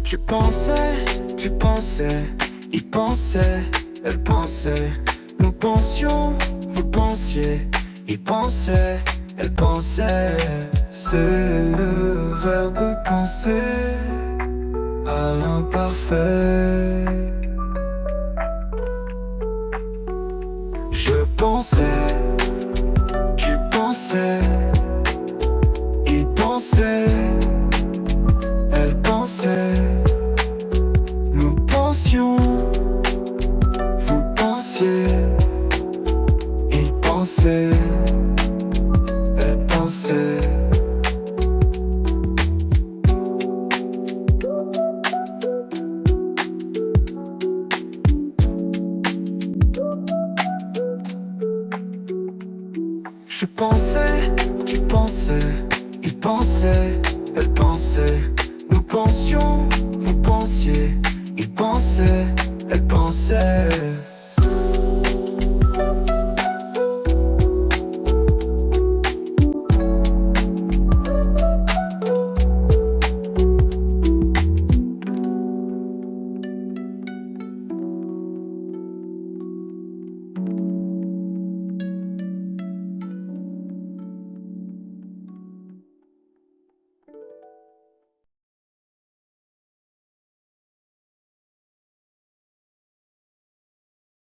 Tu pensais, il pensait, elle pensait. Nous pensions, vous pensiez, il pensait, elle pensait. C'est le verbe penser à l'imparfait. Je pensais, tu pensais, il pensait, elle pensait. Nous pensions, vous pensiez, il pensait, elle pensait. Je pensais, tu pensais, il pensait, elle pensait.